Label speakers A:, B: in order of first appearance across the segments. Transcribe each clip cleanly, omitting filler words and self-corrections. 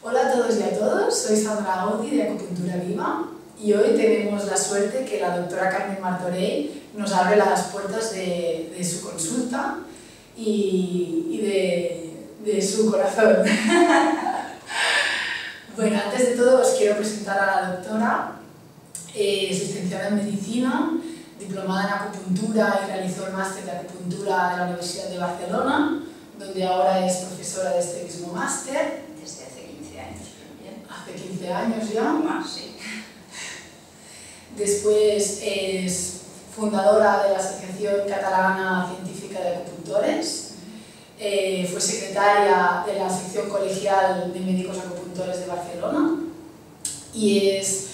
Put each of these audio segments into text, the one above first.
A: Hola a todos y a todas, soy Sandra Gaudí de Acupuntura Viva y hoy tenemos la suerte que la doctora Carmen Martorell nos abre las puertas de su consulta y de su corazón. Bueno, antes de todo os quiero presentar a la doctora. Es licenciada en Medicina, diplomada en Acupuntura y realizó el máster de Acupuntura de la Universidad de Barcelona, donde ahora es profesora de este mismo máster.
B: Desde hace 15 años también.
A: Hace 15 años ya.
B: Más, sí.
A: Después es fundadora de la Asociación Catalana Científica de Acupuntores. Fue secretaria de la sección colegial de médicos acupuntores de Barcelona y es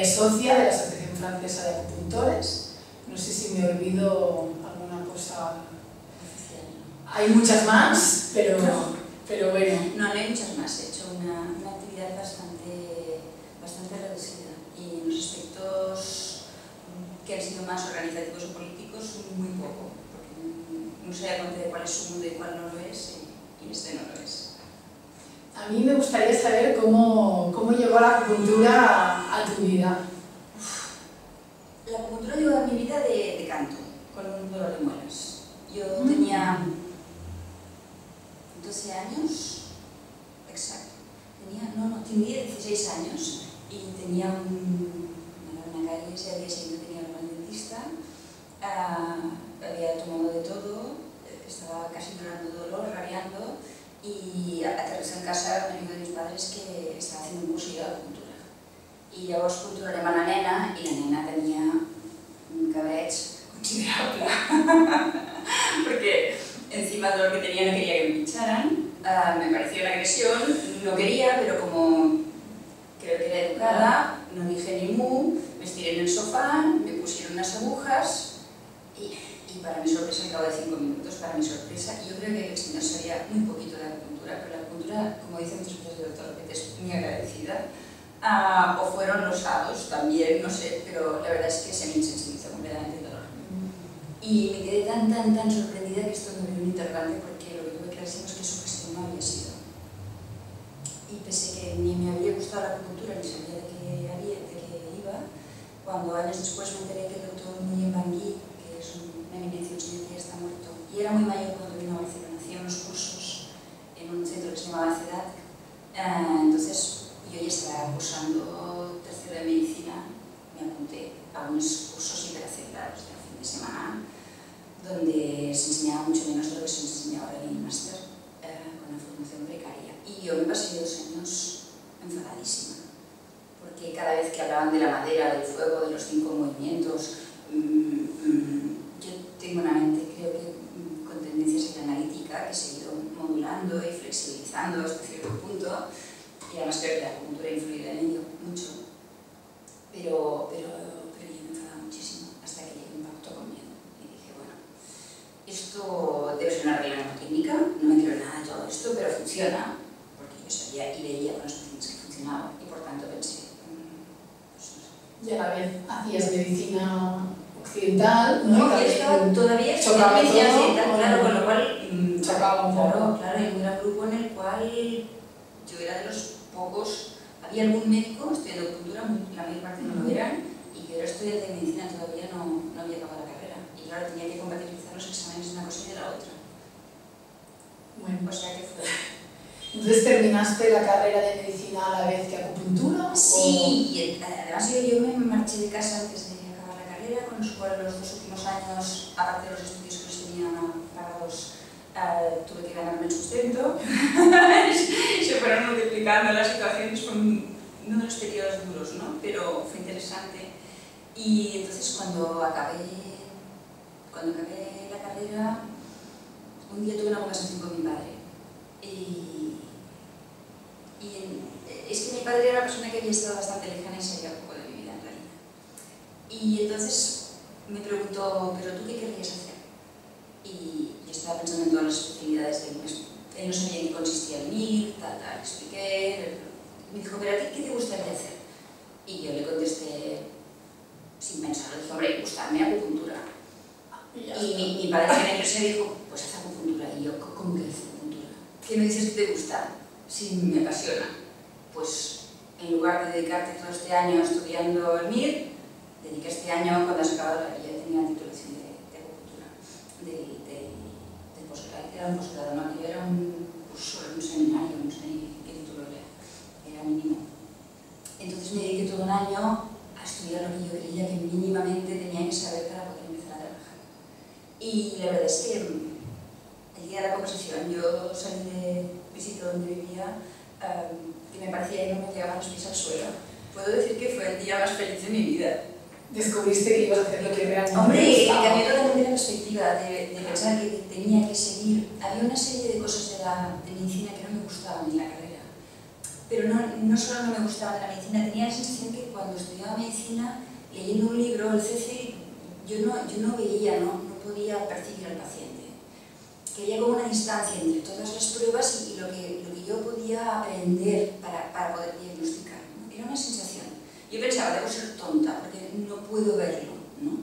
A: socia de la Asociación Francesa de Acupuntores. No sé si me olvido alguna cosa. Hay muchas más, pero bueno.
B: No hay muchas más. He hecho una actividad bastante reducida y en los aspectos que han sido más organizativos o políticos muy poco, porque no se da cuenta de cuál es su mundo y cuál no lo es, y este no lo es.
A: A mí me gustaría saber cómo llegó la acupuntura a tu vida.
B: La acupuntura llegó a mi vida de canto, con un dolor de muelas. Yo tenía 12 años, exacto. Tenía 16 años y tenía una caries y al día siguiente tenía que ir al dentista. Había tomado de todo, estaba casi llorando de dolor, rabiando, y aterrissé en casa un amigo de mis padres que estaba haciendo un curso de acupuntura. I llavors controlarem a la nena, i la nena tenia un cabreig considerable, porque encima de lo que tenía no quería que me pincharan. Me pareció una agresión, no quería, pero como creo que era educada, no dije ni mu, me estiré en el sofá, me pusieron unas agujas y para mi sorpresa, al cabo de 5 minutos, para mi sorpresa, yo creo que el señor sabía muy poquito de acupuntura, pero la acupuntura, como dice muchas veces el doctor López, es muy agradecida. O fueron los hados también, no sé, pero la verdad es que se me insensibilizó completamente el dolor. Y me quedé tan sorprendida que esto me dio un interrogante, porque lo que tuve clarísimo es que su gestión no había sido. Y pese que ni me había gustado la acupuntura, ni sabía de qué iba, cuando años después me enteré que el doctor Nguyen Van Gui, que es una eminencia occidental, está muerto, y era muy mayor cuando vino a Barcelona, hacía unos cursos en un centro que se llamaba CEDAT. Entonces yo ya estaba cursando tercero de medicina, me apunté a unos cursos interaccelerados de fin de semana, donde se enseñaba mucho menos de lo que se enseñaba ahora en el máster, con la formación precaria. Y yo me pasé 2 años enfadadísima, porque cada vez que hablaban de la madera, del fuego, de los 5 movimientos, yo tengo una mente, creo que con tendencia psicoanalítica, que he seguido modulando y flexibilizando hasta cierto punto, y además creo que la acupuntura ha influido en ello mucho, pero yo me enfadaba muchísimo hasta que llegó un pacto conmigo y dije, bueno, esto debe ser una regla mnemotécnica, no me creo nada de todo esto, pero funciona, porque yo sabía y veía con los pacientes que funcionaba, y por tanto pensé, pues no sé.
A: Y a la vez hacías medicina occidental,
B: ¿no? Y estaba todavía
A: chocaba
B: medicina
A: todo,
B: occidental, claro, con lo cual
A: chocaba un poco.
B: Claro, hay un gran grupo en el cual yo era de los pocos, había algún médico estudiando acupuntura, la mayor parte no lo eran, y yo era estudiante de medicina, todavía no había acabado la carrera, y claro, tenía que compatibilizar los exámenes de una cosa y de la otra.
A: Bueno,
B: O sea que fue.
A: Entonces, ¿terminaste la carrera de medicina a la vez que acupuntura?
B: Sí, y además yo me marché de casa antes de acabar la carrera, con los cuales los 2 últimos años, aparte de los estudios que los tenía pagados, tuve que ganarme el sustento. Se fueron multiplicando las situaciones, fue uno de los periodos duros, ¿no? Pero fue interesante. Y entonces cuando acabé la carrera, un día tuve una conversación con mi padre. Es que mi padre era una persona que había estado bastante lejana y sabía poco de mi vida en realidad. Y entonces me preguntó, ¿pero tú qué querrías hacer? Y yo estaba pensando en todas las especialidades de él no sabía en qué consistía el MIR, le expliqué. Me dijo, ¿pero a ti qué te gustaría hacer? Y yo le contesté, sin pensar, le dije, hombre, gustarme acupuntura. Y mi padre se dijo, pues haz acupuntura. Y yo, ¿cómo que haz acupuntura? ¿Qué me dices que te gusta? Si me apasiona. pues en lugar de dedicarte todo este año estudiando el MIR, dedica este año, cuando has acabado, ya tenía titulación de acupuntura, de posgrado, era un posgrado, no, yo era un curso, un seminario, no sé qué título era mínimo. Entonces me dediqué todo un año a estudiar lo que yo creía que mínimamente tenía que saber para poder empezar a trabajar. Y la verdad es que el día de la composición yo salí del sitio donde vivía que me parecía que no me llegaban los pies al suelo. Puedo decir que fue el día más feliz de mi vida.
A: Descubriste que ibas a hacer lo que realmente
B: Hombre,
A: te gustaba.
B: cambió totalmente la perspectiva de pensar que tenía que seguir. Había una serie de cosas de medicina que no me gustaban en la carrera. Pero no solo no me gustaba la medicina, tenía la sensación que cuando estudiaba medicina, leyendo un libro, el CC, yo no veía, no podía percibir al paciente. Que había como una distancia entre todas las pruebas y lo que yo podía aprender para poder diagnosticar, ¿no? Era una sensación. Yo pensaba, debo ser tonta, porque no puedo verlo, ¿no?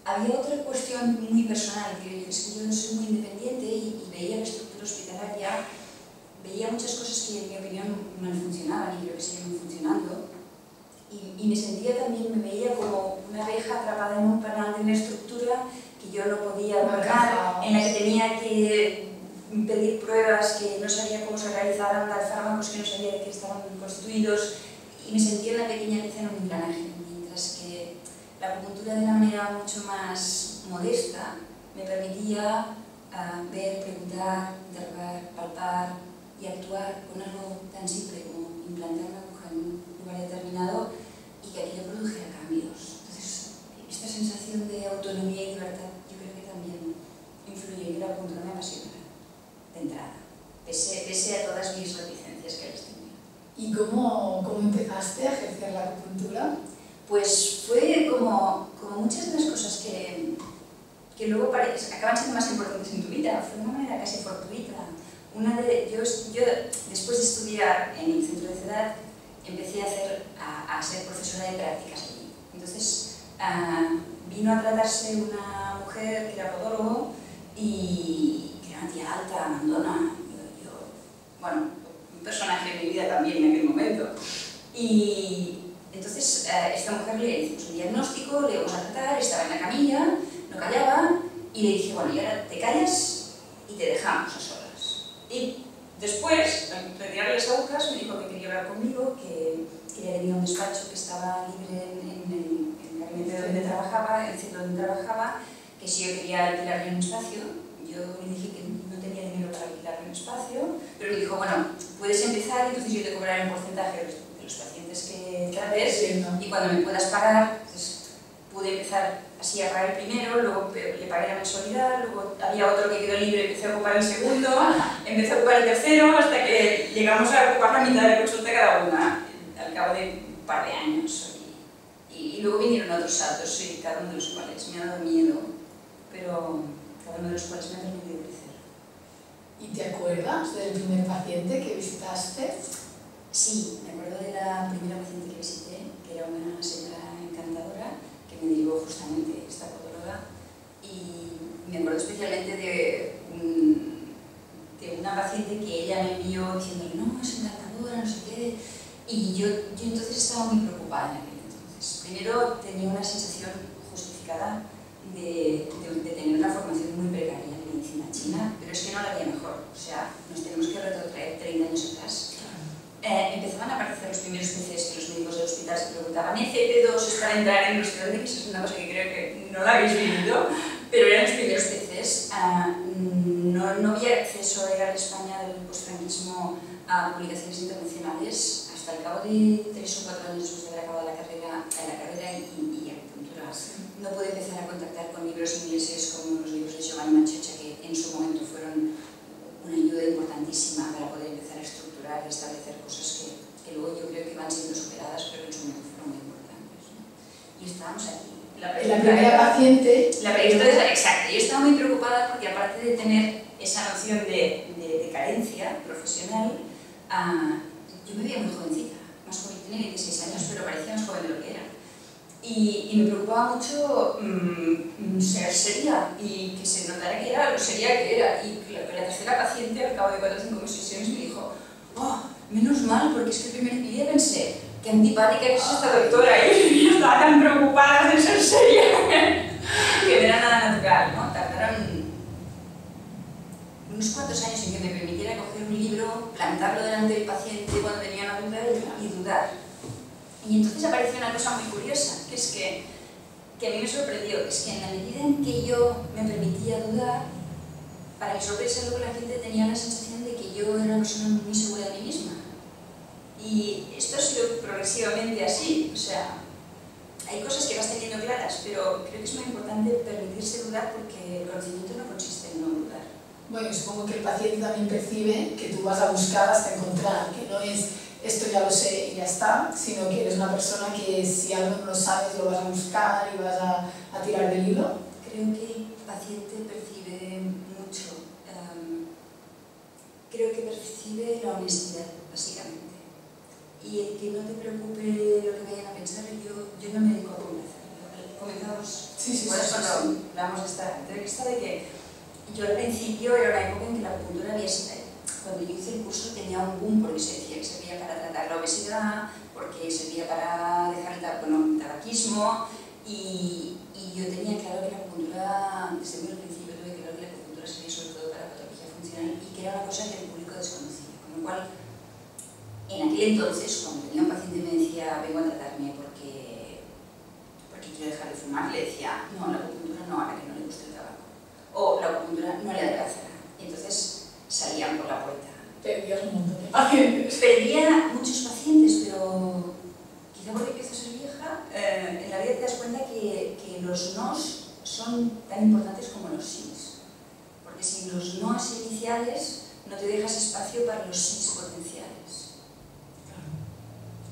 B: Había otra cuestión muy personal, que es que yo soy muy independiente y veía la estructura hospitalaria, veía muchas cosas que en mi opinión no funcionaban y creo que siguen funcionando, y me sentía también, me veía como una abeja atrapada en un panal de una estructura que yo no podía marcar, en la que tenía que pedir pruebas que no sabía cómo se realizaban, dar fármacos que no sabía de qué estaban constituidos, y me sentía una pequeña pieza en un engranaje, mientras que la acupuntura de una manera mucho más modesta me permitía ver, preguntar, interrogar, palpar y actuar con algo tan simple como implantar una aguja en un lugar determinado y que aquello produjera cambios. Entonces, esta sensación de autonomía y libertad yo creo que también influye en que la acupuntura me apasiona de entrada, pese a todas mis reticencias que les tenía.
A: ¿Y cómo empezaste a ejercer la acupuntura?
B: Pues fue como muchas de las cosas que luego acaban siendo más importantes en tu vida, fue de una manera casi fortuita. Yo después de estudiar en el centro de CEDAT, empecé a ser profesora de prácticas allí. Entonces, vino a tratarse una mujer que era podólogo y que era una tía alta, mandona. Bueno, un personaje de mi vida también en aquel momento. Y entonces, esta mujer le hicimos un diagnóstico, le íbamos a tratar, estaba en la camilla, no callaba, y le dije, bueno, y ahora te callas y te dejamos a solas. Y después, al retirarle las agujas, me dijo que quería hablar conmigo, que quería venir a un despacho que estaba libre en el gabinete donde trabajaba, en el centro donde trabajaba, que si yo quería alquilarle un espacio. Yo le dije que no tenía dinero para alquilarle un espacio, pero me dijo, bueno, puedes empezar y entonces yo te cobraré un porcentaje de los pacientes que trates y cuando me puedas pagar, entonces pude empezar así a pagar el primero, luego le pagué la mensualidad, luego había otro que quedó libre, empecé a ocupar el segundo, empecé a ocupar el tercero, hasta que llegamos a ocupar la mitad de la consulta cada una, al cabo de un par de años. Y luego vinieron otros saltos, y cada uno de los cuales me ha dado miedo, pero cada uno de los cuales me ha permitido crecer.
A: ¿Y te acuerdas del primer paciente que visitaste?
B: Sí, me acuerdo de la primera paciente que visité, que era una señora encantadora, que me derivó justamente esta podóloga, y me acuerdo especialmente de una paciente que ella me envió diciéndole, no, es encantadora, no sé qué, y yo entonces estaba muy preocupada en aquel entonces. Primero tenía una sensación justificada de tener una formación muy precaria en medicina china, pero es que no la había mejor, o sea, nos tenemos que retrotraer 30 años atrás. Empezaban a aparecer los primeros PCs que los médicos del hospital se preguntaban, ¿FP2 es para entrar en el hospital? Que eso es una cosa que creo que no la habéis vivido, pero eran los primeros PCs. No había acceso legal en España del postfranquismo a publicaciones internacionales hasta el cabo de 3 o 4 años después de haber acabado la carrera y acupuntura. No pude empezar a contactar con libros ingleses como los libros de Giovanni Machecha, que en su momento fueron una ayuda importantísima para poder empezar a estructurar y establecer cosas que luego yo creo que van siendo superadas, pero que en su momento fueron muy importantes, ¿no? Y estábamos aquí.
A: La primera paciente...
B: Exacto. Yo estaba muy preocupada porque aparte de tener esa noción de carencia profesional, yo me veía muy jovencita, más joven, tenía 26 años, pero parecía más joven de lo que era. Y me preocupaba mucho ser seria y que se notara que era lo seria que era. Y la tercera paciente, al cabo de 4 o 5 sesiones, me dijo, oh, me menos mal, porque es que el primer día pensé, qué antipática es esta doctora, y yo estaba tan preocupada de ser seria, que no era nada natural, ¿no? Tardaron unos cuantos años en que me permitiera coger un libro, plantarlo delante del paciente cuando tenía una duda y dudar. Y entonces apareció una cosa muy curiosa, que es que a mí me sorprendió, es que en la medida en que yo me permitía dudar, para mi sorpresa luego la gente tenía la sensación de que yo era una persona muy segura de mí misma. Y esto ha sido progresivamente así, o sea, hay cosas que vas teniendo claras, pero creo que es muy importante permitirse dudar porque el conocimiento no consiste en no dudar.
A: Bueno, supongo que el paciente también percibe que tú vas a buscar hasta encontrar, que no es esto ya lo sé y ya está, sino que eres una persona que si algo no lo sabes lo vas a buscar y vas a tirar del hilo.
B: Creo que el paciente percibe mucho, creo que percibe la honestidad, básicamente. Y el que no te preocupe lo que vayan a pensar, yo no me dedico a convencer. Comenzamos, cuando hablamos de esta entrevista, de que yo al principio era una época en que la acupuntura había sido, cuando yo hice el curso tenía un boom porque se decía que servía para tratar la obesidad, porque servía para dejar el tabaquismo, y yo tenía claro que la acupuntura, desde muy al principio tuve claro que la acupuntura servía sobre todo para patología funcional y que era una cosa que el público desconocía, con lo cual en aquel entonces, cuando tenía un paciente y me decía vengo a tratarme porque quiero dejar de fumar, le decía no, la acupuntura no, a la que no le gusta el tabaco, o la acupuntura no le adelgazará. Y entonces salían por la puerta.
A: Perdías un montón de pacientes.
B: Perdía muchos pacientes, pero quizá porque empiezo a ser vieja, en la vida te das cuenta que los nos son tan importantes como los sís. Porque sin los nos iniciales no te dejas espacio para los sís potenciales.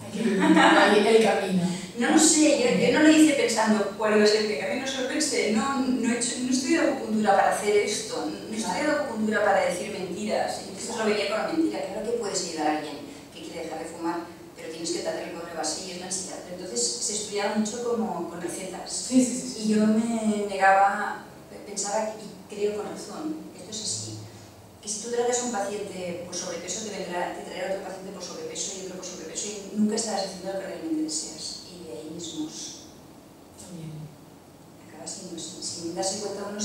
A: Hay que ir el camino.
B: No lo sé, yo no lo hice pensando cuál iba a ser el camino, solo pensé, no he estudiado acupuntura para hacer esto, no he estudiado acupuntura para decir mentiras, y entonces lo veía con la mentira. Claro que puedes ayudar a alguien que quiere dejar de fumar, pero tienes que tratar el pobre base y es la ansiedad. Entonces se estudiaba mucho como con recetas.
A: Sí.
B: Y yo me negaba, pensaba, y creo con razón, esto es así, que si tú tratas a un paciente por sobrepeso, te traerá otro paciente por sobrepeso y otro por sobrepeso y nunca estarás haciendo lo que realmente deseas. Y de ahí mismos acabas sin darse cuenta uno